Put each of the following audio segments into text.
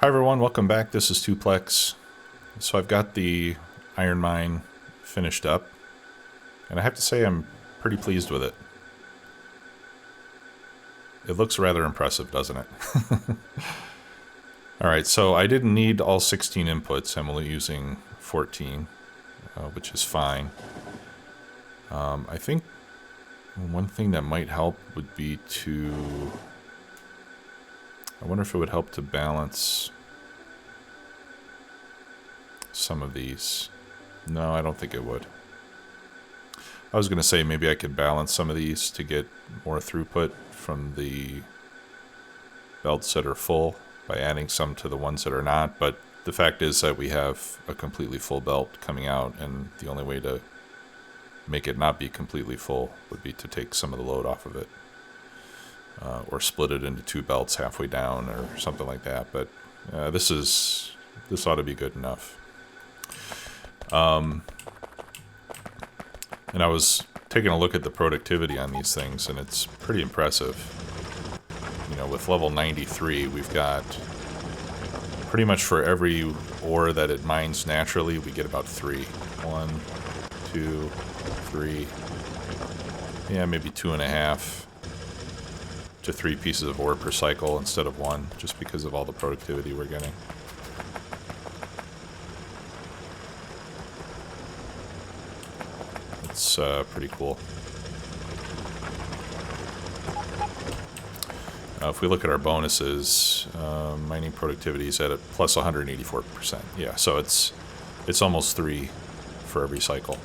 Hi everyone, welcome back. This is Tuplex. So I've got the iron mine finished up, and I have to say I'm pretty pleased with it. It looks rather impressive, doesn't it? Alright, so I didn't need all 16 inputs. I'm only using 14, which is fine. I think one thing that might help would be to... I wonder if it would help to balance some of these. No, I don't think it would. I was going to say maybe I could balance some of these to get more throughput from the belts that are full by adding some to the ones that are not, but the fact is that we have a completely full belt coming out, and the only way to make it not be completely full would be to take some of the load off of it. Or split it into two belts halfway down or something like that, but this ought to be good enough. And I was taking a look at the productivity on these things, and it's pretty impressive. You know, with level 93, we've got pretty much for every ore that it mines naturally, we get about 3. 1, 2, 3, yeah, maybe 2.5 to 3 pieces of ore per cycle instead of 1, just because of all the productivity we're getting. It's pretty cool. If we look at our bonuses, mining productivity is at a plus 184%. Yeah, so it's almost 3 for every cycle,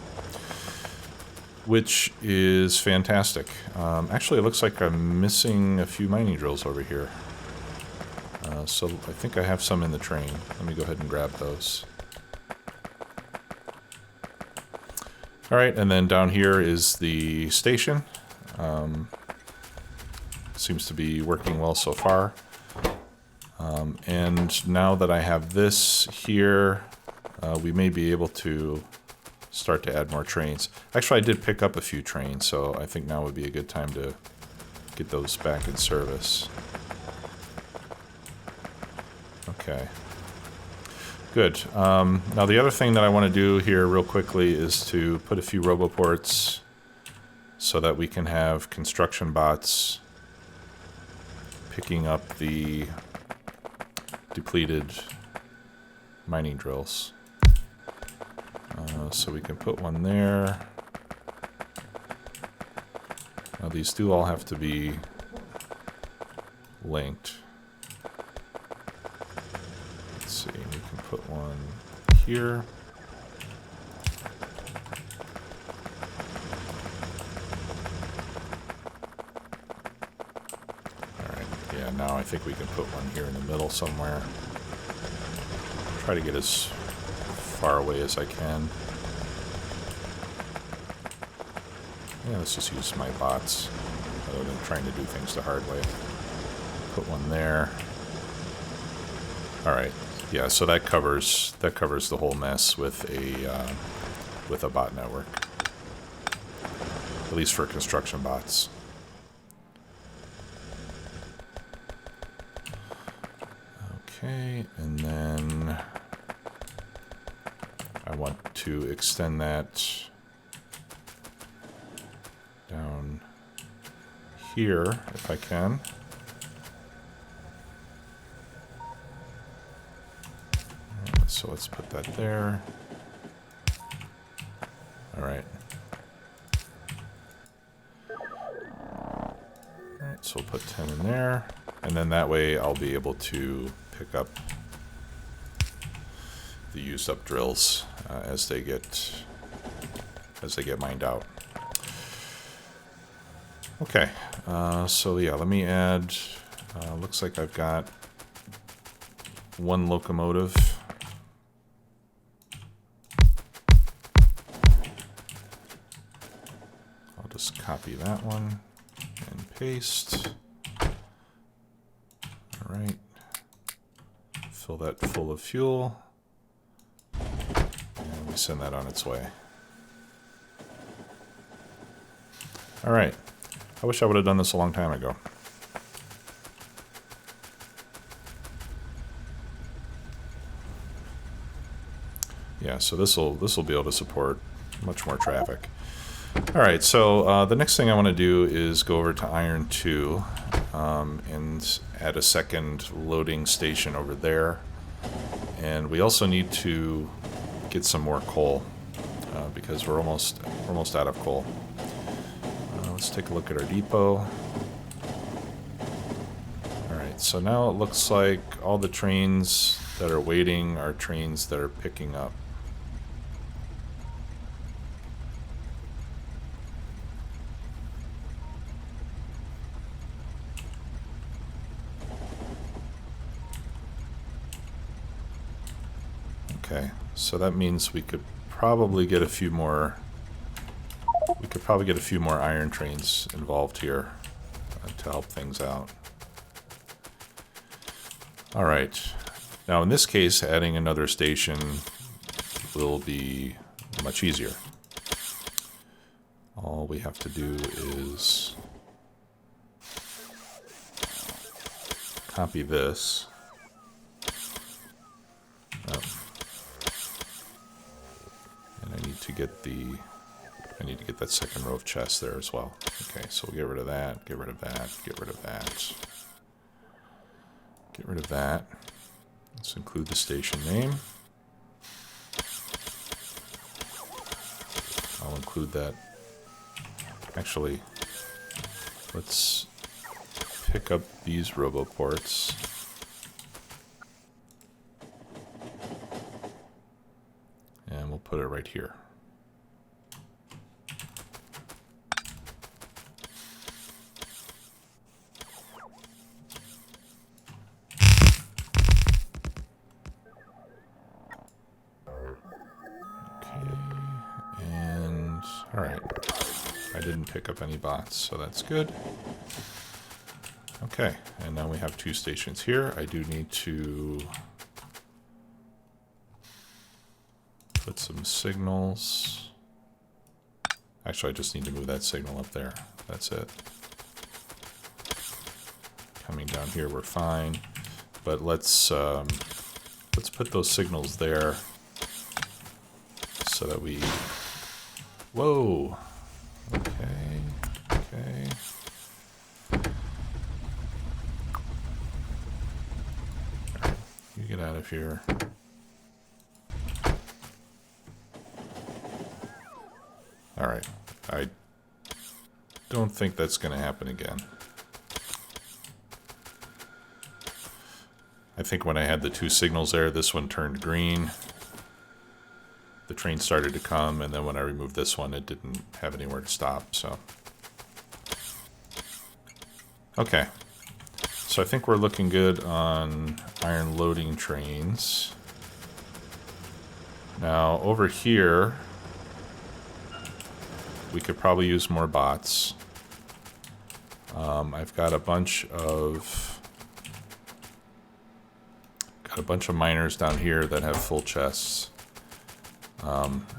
which is fantastic. Actually, it looks like I'm missing a few mining drills over here. So I think I have some in the train. Let me go ahead and grab those. Alright, and then down here is the station. Seems to be working well so far. And now that I have this here, we may be able to start to add more trains. Actually, I did pick up a few trains, so I think now would be a good time to get those back in service. Okay. Good. Now the other thing that I want to do here real quickly is to put a few roboports so that we can have construction bots picking up the depleted mining drills. So we can put one there. Now these do all have to be linked. Let's see, we can put one here. Alright, yeah, now I think we can put one here in the middle somewhere. Try to get as far away as I can. Yeah, let's just use my bots rather than trying to do things the hard way. Put one there. Alright, yeah, so that covers the whole mess with a bot network. At least for construction bots. Okay, and then I want to extend that down here if I can. So let's put that there. All right. All right, so we'll put 10 in there, and then that way I'll be able to pick up the used up drills as they get mined out. Okay, so yeah, let me add. Looks like I've got one locomotive. I'll just copy that one and paste. All right, fill that full of fuel. And we send that on its way. All right. I wish I would have done this a long time ago. Yeah, so this will be able to support much more traffic. All right, so the next thing I want to do is go over to Iron 2 and add a second loading station over there. And we also need to get some more coal because we're almost out of coal. Let's take a look at our depot. All right, so now it looks like all the trains that are waiting are trains that are picking up. Okay, so that means we could probably get a few more. We could probably get a few more iron trains involved here to help things out. All right. Now in this case, adding another station will be much easier. All we have to do is copy this. Oh. And I need to get that second row of chests there as well. Okay, so we'll get rid of that, get rid of that, get rid of that. Get rid of that. Let's include the station name. I'll include that. Actually, let's pick up these roboports. And we'll put it right here. Alright, I didn't pick up any bots, so that's good. Okay, and now we have two stations here. I do need to put some signals. Actually, I just need to move that signal up there. That's it. Coming down here, we're fine. But let's put those signals there so that we... Whoa! Okay, okay. Alright, you get out of here. Alright, I don't think that's going to happen again. I think when I had the two signals there, this one turned green. The train started to come, and then when I removed this one, it didn't have anywhere to stop, so. Okay. So I think we're looking good on iron loading trains. Now, over here, we could probably use more bots. I've got a bunch of miners down here that have full chests.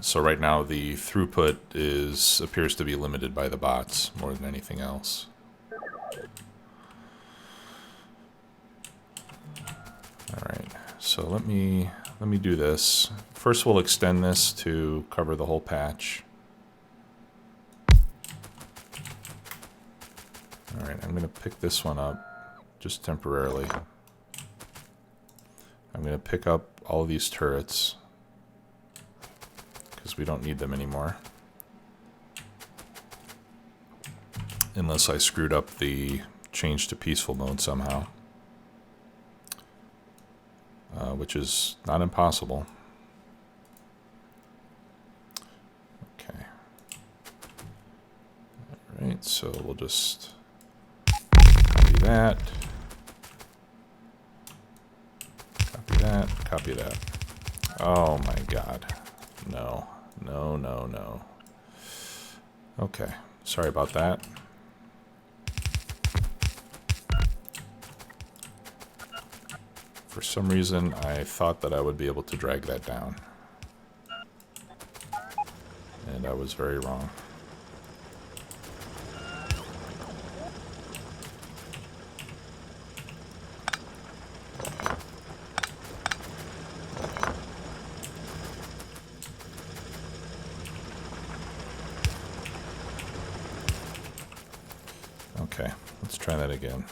So right now the throughput appears to be limited by the bots more than anything else. Alright, so let me do this. First we'll extend this to cover the whole patch. Alright, I'm going to pick this one up just temporarily. I'm going to pick up all of these turrets, because we don't need them anymore. Unless I screwed up the change to peaceful mode somehow. Which is not impossible. Okay. Alright, so we'll just copy that. Copy that, copy that. Oh my god. No. No, no, no. Okay, sorry about that. For some reason, I thought that I would be able to drag that down. And I was very wrong. try that again.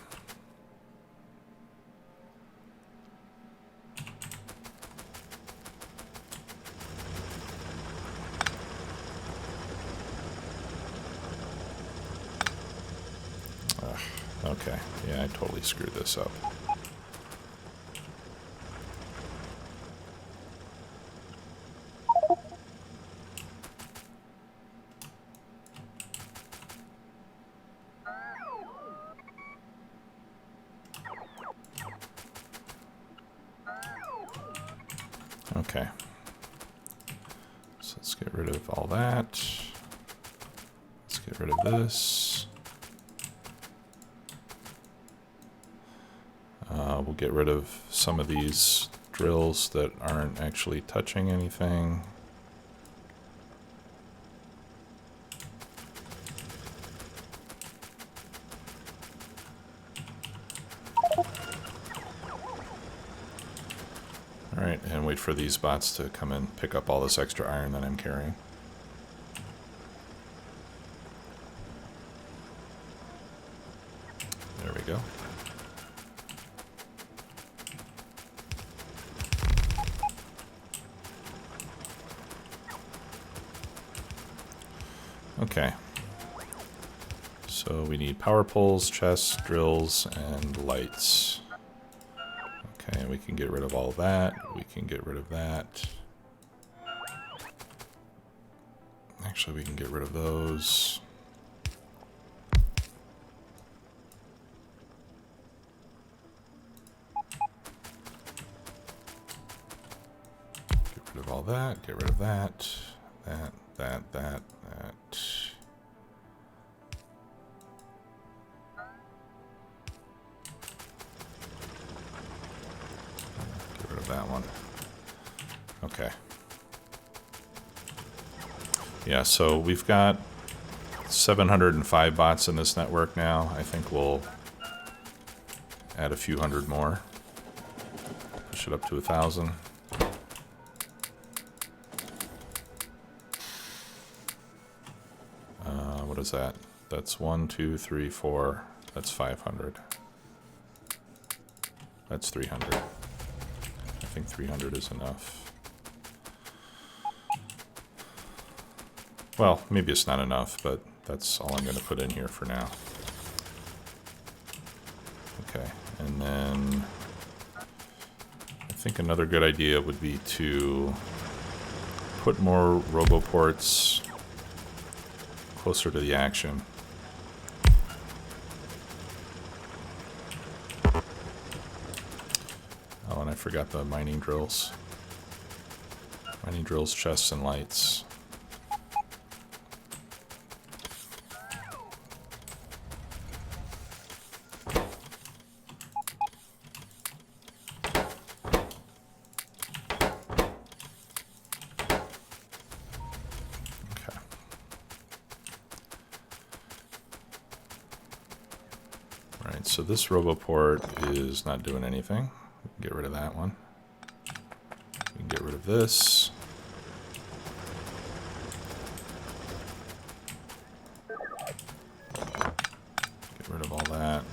Ugh, okay, yeah, I totally screwed this up. Okay, so let's get rid of all that. Let's get rid of this. We'll get rid of some of these drills that aren't actually touching anything. Alright, and wait for these bots to come and pick up all this extra iron that I'm carrying. There we go. Okay. So we need power poles, chests, drills, and lights. Okay, we can get rid of all that. We can get rid of that. Actually, we can get rid of those. Get rid of all that. Get rid of that. That. Get rid of that one. Okay. Yeah, so we've got 705 bots in this network now. I think we'll add a few hundred more. Push it up to 1,000. What is that? That's 1, 2, 3, 4. That's 500. That's 300. I think 300 is enough. Well, maybe it's not enough, but that's all I'm going to put in here for now. Okay, and then I think another good idea would be to put more roboports closer to the action. Oh, and I forgot the mining drills. Mining drills, chests, and lights. So this roboport is not doing anything. We can get rid of that one. We can get rid of this. Get rid of all that.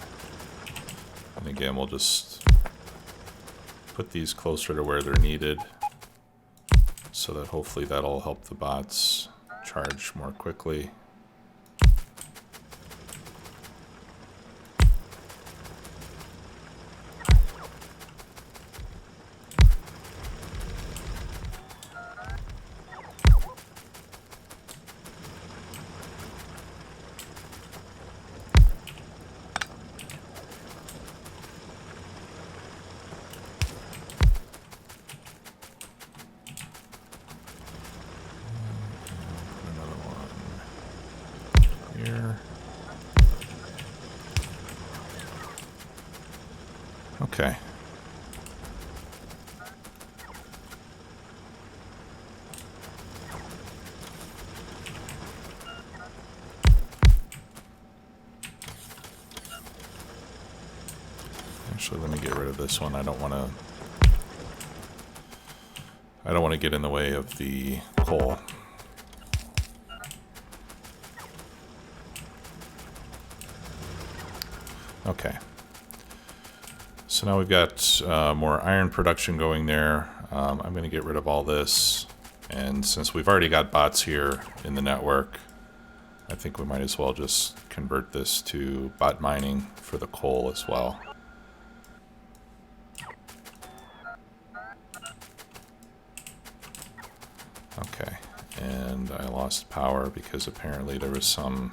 And again, we'll just put these closer to where they're needed so that hopefully that'll help the bots charge more quickly. Okay. Actually, let me get rid of this one. I don't want to get in the way of the coal. Okay. So now we've got more iron production going there. I'm going to get rid of all this. And since we've already got bots here in the network, I think we might as well just convert this to bot mining for the coal as well. Okay, and I lost power because apparently there was some...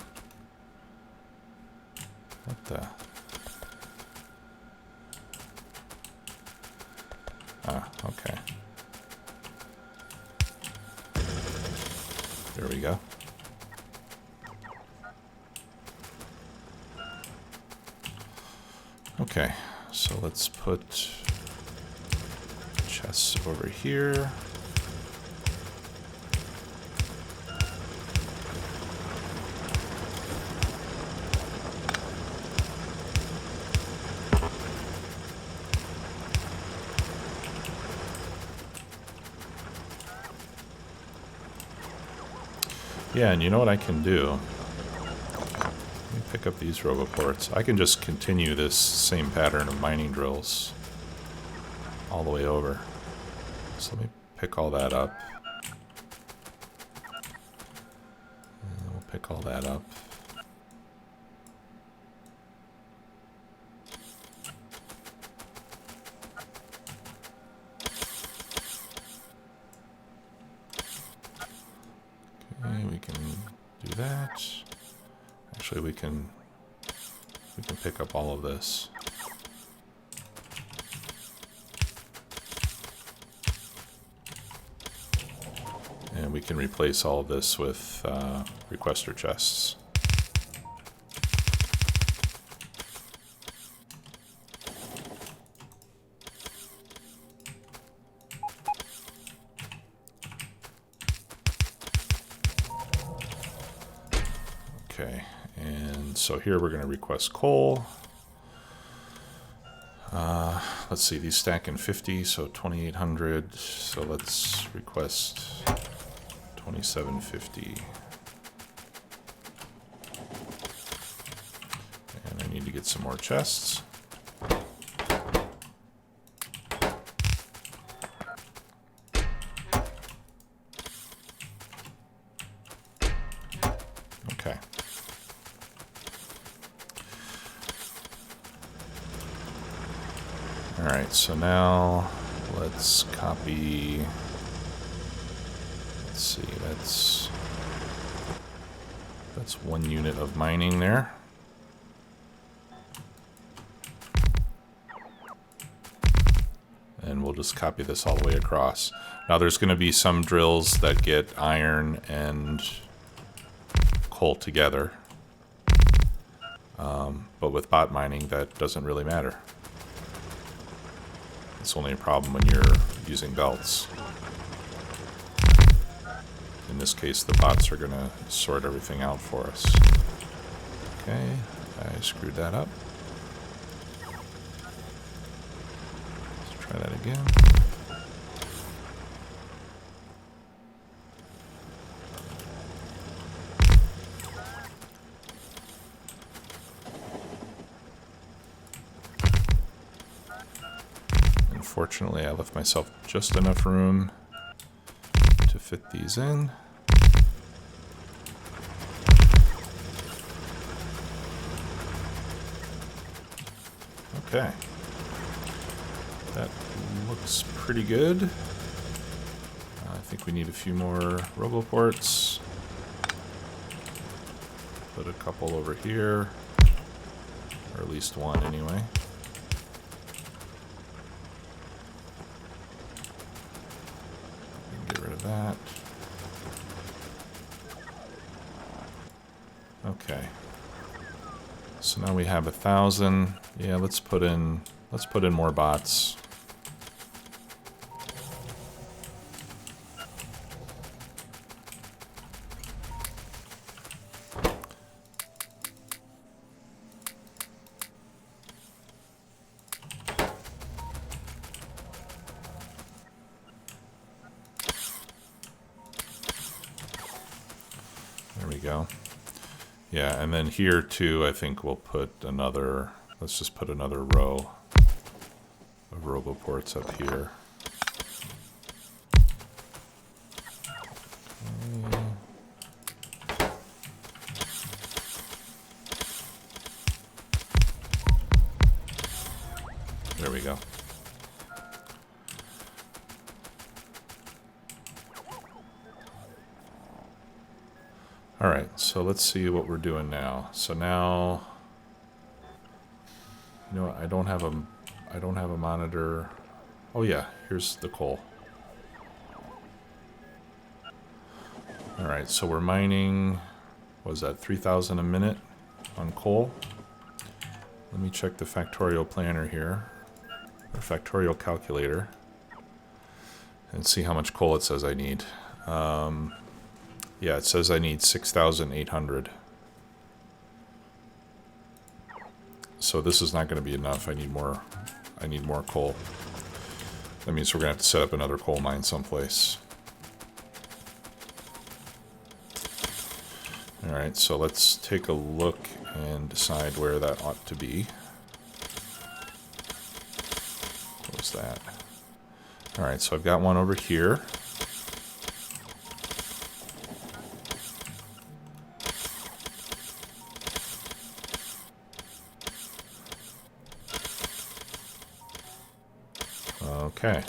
What the... Ah, okay. There we go. Okay, so let's put chests over here. Yeah, and you know what I can do? Let me pick up these roboports. I can just continue this same pattern of mining drills all the way over. So let me pick all that up. And we'll pick all that up. Okay, we can do that. Actually, we can pick up all of this. And we can replace all of this with requester chests. Okay, and so here we're going to request coal. Let's see, these stack in 50, so 2,800. So let's request 2,750. And I need to get some more chests. Okay. Alright, so now let's copy, let's see, that's 1 unit of mining there. And we'll just copy this all the way across. Now there's going to be some drills that get iron and coal together. But with bot mining, that doesn't really matter. It's only a problem when you're using belts. In this case, the bots are going to sort everything out for us. Okay, I screwed that up. Let's try that again. Unfortunately, I left myself just enough room to fit these in. Okay. That looks pretty good. I think we need a few more roboports. Put a couple over here, or at least one anyway. Get rid of that. Okay. So now we have 1,000. Yeah, let's put in more bots. There we go. Yeah, and then here too, I think we'll put another let's just put another row of roboports up here. There we go. All right, so let's see what we're doing now. So now, you know what, I don't have a monitor. Oh yeah, here's the coal. All right, so we're mining, what was that, 3,000 a minute on coal? Let me check the Factorio planner here, or Factorio calculator, and see how much coal it says I need. Yeah, it says I need 6,800. So this is not going to be enough. I need more coal. That means we're going to have to set up another coal mine someplace. All right, so let's take a look and decide where that ought to be. What was that? All right, so I've got one over here. Okay.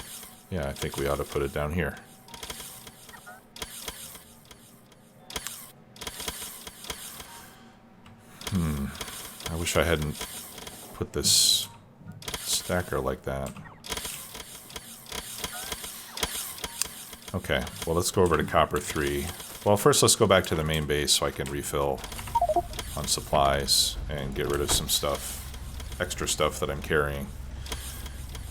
Yeah, I think we ought to put it down here. I wish I hadn't put this stacker like that. Okay, well, let's go over to copper 3. Well, first let's go back to the main base so I can refill on supplies and get rid of some stuff, extra stuff that I'm carrying.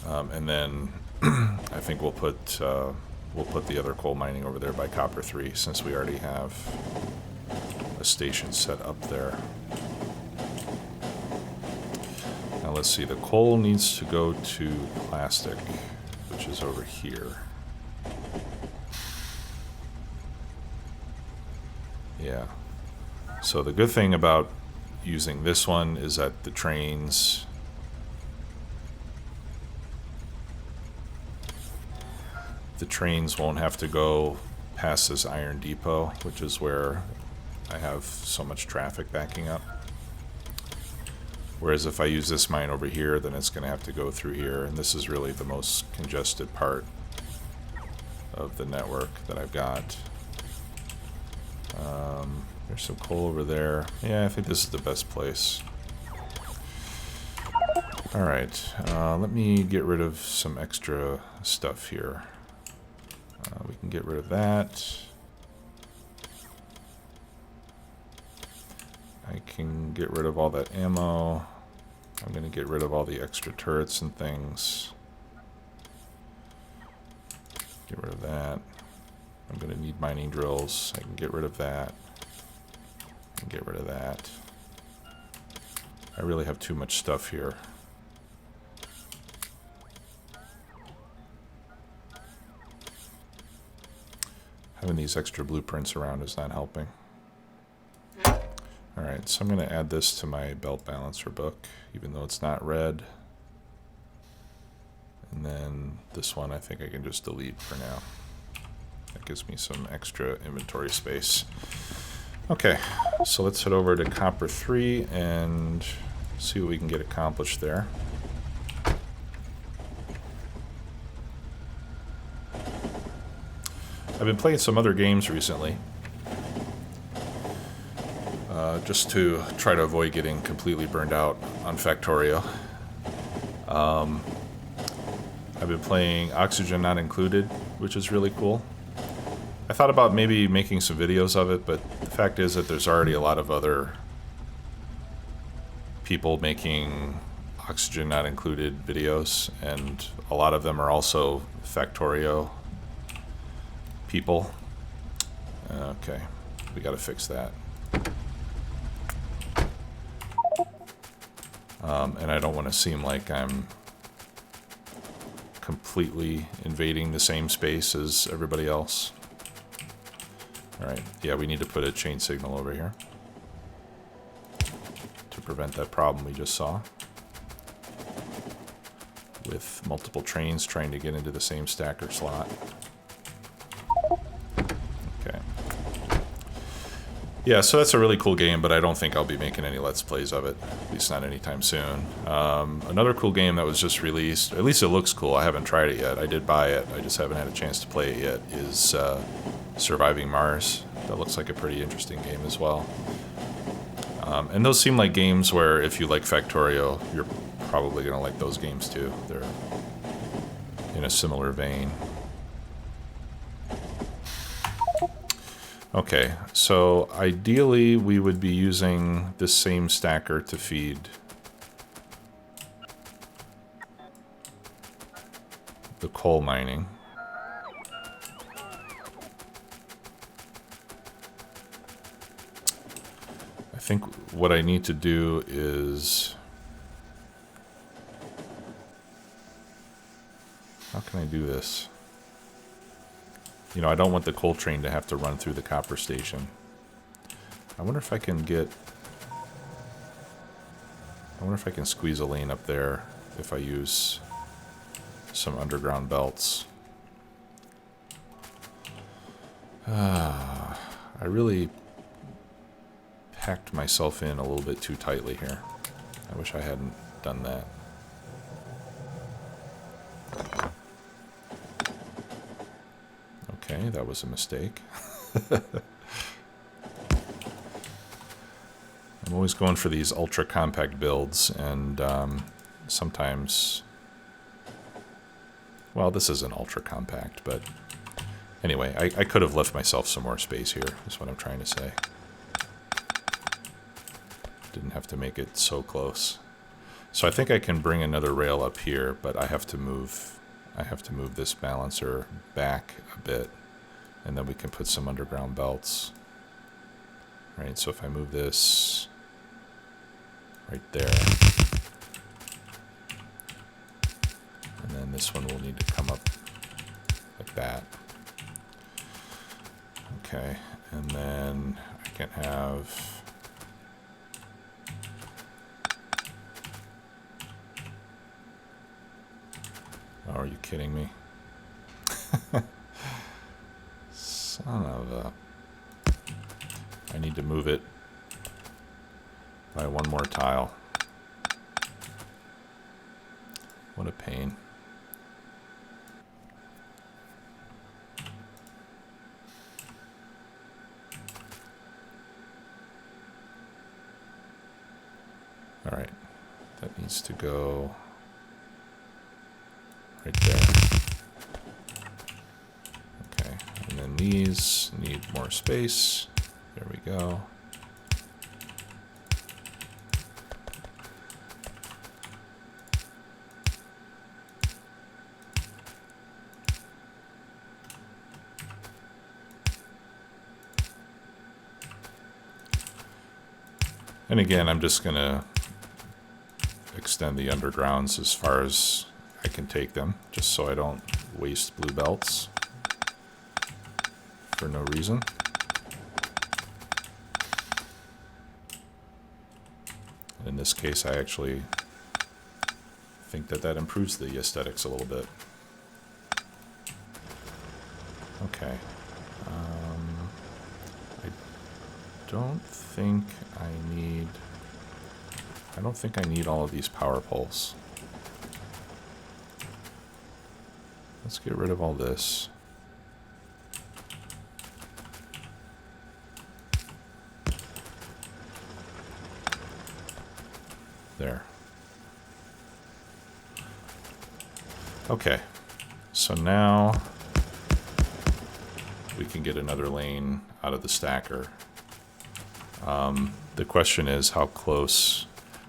And then I think we'll put the other coal mining over there by copper 3 since we already have a station set up there. Now let's see, the coal needs to go to plastic, which is over here. Yeah. So the good thing about using this one is that the trains won't have to go past this iron depot, which is where I have so much traffic backing up. Whereas if I use this mine over here, then it's going to have to go through here, and this is really the most congested part of the network that I've got. There's some coal over there. Yeah, I think this is the best place. Alright, let me get rid of some extra stuff here. We can get rid of that. I can get rid of all that ammo. I'm going to get rid of all the extra turrets and things. Get rid of that. I'm going to need mining drills. I can get rid of that. I can get rid of that. I really have too much stuff here. Having these extra blueprints around is not helping. Alright, so I'm going to add this to my belt balancer book, even though it's not red. And then this one I think I can just delete for now. That gives me some extra inventory space. Okay, so let's head over to copper 3 and see what we can get accomplished there. I've been playing some other games recently, just to try to avoid getting completely burned out on Factorio. I've been playing Oxygen Not Included, which is really cool. I thought about maybe making some videos of it, but the fact is that there's already a lot of other people making Oxygen Not Included videos, and a lot of them are also Factorio people. Okay, we gotta fix that. And I don't want to seem like I'm completely invading the same space as everybody else. Alright, yeah, we need to put a chain signal over here to prevent that problem we just saw. with multiple trains trying to get into the same stacker slot. Okay. Yeah, so that's a really cool game, but I don't think I'll be making any Let's Plays of it, at least not anytime soon. Another cool game that was just released, at least it looks cool, I haven't tried it yet, I did buy it, I just haven't had a chance to play it yet, is Surviving Mars. That looks like a pretty interesting game as well. And those seem like games where if you like Factorio, you're probably going to like those games too. They're in a similar vein. Okay, so ideally we would be using this same stacker to feed the coal mining. I think what I need to do is... How can I do this? You know, I don't want the coal train to have to run through the copper station. I wonder if I can get... I wonder if I can squeeze a lane up there if I use some underground belts. I really packed myself in a little bit too tightly here. I wish I hadn't done that. Okay, that was a mistake. I'm always going for these ultra compact builds, and sometimes... Well, this isn't ultra compact, but anyway, I could have left myself some more space here, is what I'm trying to say. Didn't have to make it so close. So I think I can bring another rail up here, but I have to move this balancer back a bit, and then we can put some underground belts. Right, so if I move this right there, and then this one will need to come up like that. Okay, and then I can have... Oh, are you kidding me? Son of a... I need to move it by one more tile. What a pain. All right, that needs to go right there. Okay, and then these need more space. There we go. And again, I'm just gonna extend the undergrounds as far as I can take them, just so I don't waste blue belts for no reason. In this case, I actually think that that improves the aesthetics a little bit. Okay. I don't think I need all of these power poles. Let's get rid of all this. There. Okay, so now we can get another lane out of the stacker. The question is how close.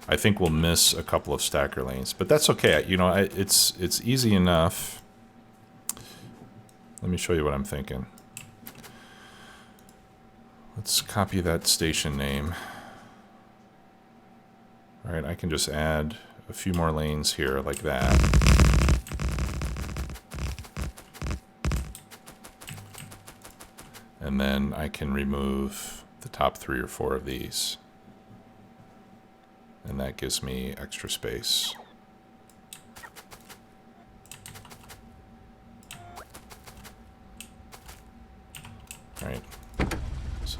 I think we'll miss a couple of stacker lanes, but that's okay. You know, it's easy enough. Let me show you what I'm thinking. Let's copy that station name. All right, I can just add a few more lanes here like that. And then I can remove the top 3 or 4 of these. And that gives me extra space.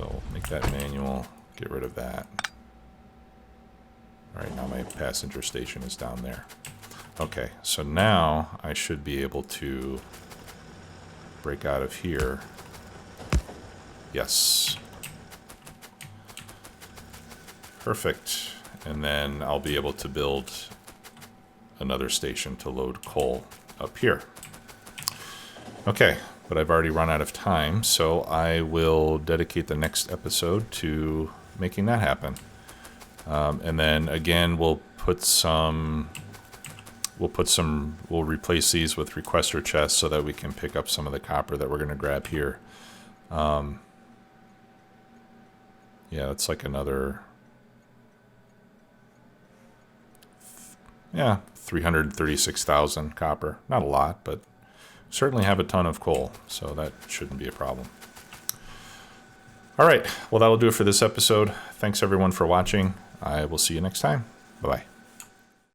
So make that manual, get rid of that. All right, now my passenger station is down there. Okay, so now I should be able to break out of here. Yes. Perfect. And then I'll be able to build another station to load coal up here. Okay, but I've already run out of time, so I will dedicate the next episode to making that happen. And then again, we'll replace these with requester chests so that we can pick up some of the copper that we're going to grab here. Yeah, that's like another, 336,000 copper. Not a lot, but certainly have a ton of coal, so that shouldn't be a problem. All right, well, that'll do it for this episode. Thanks everyone for watching. I will see you next time. Bye-bye.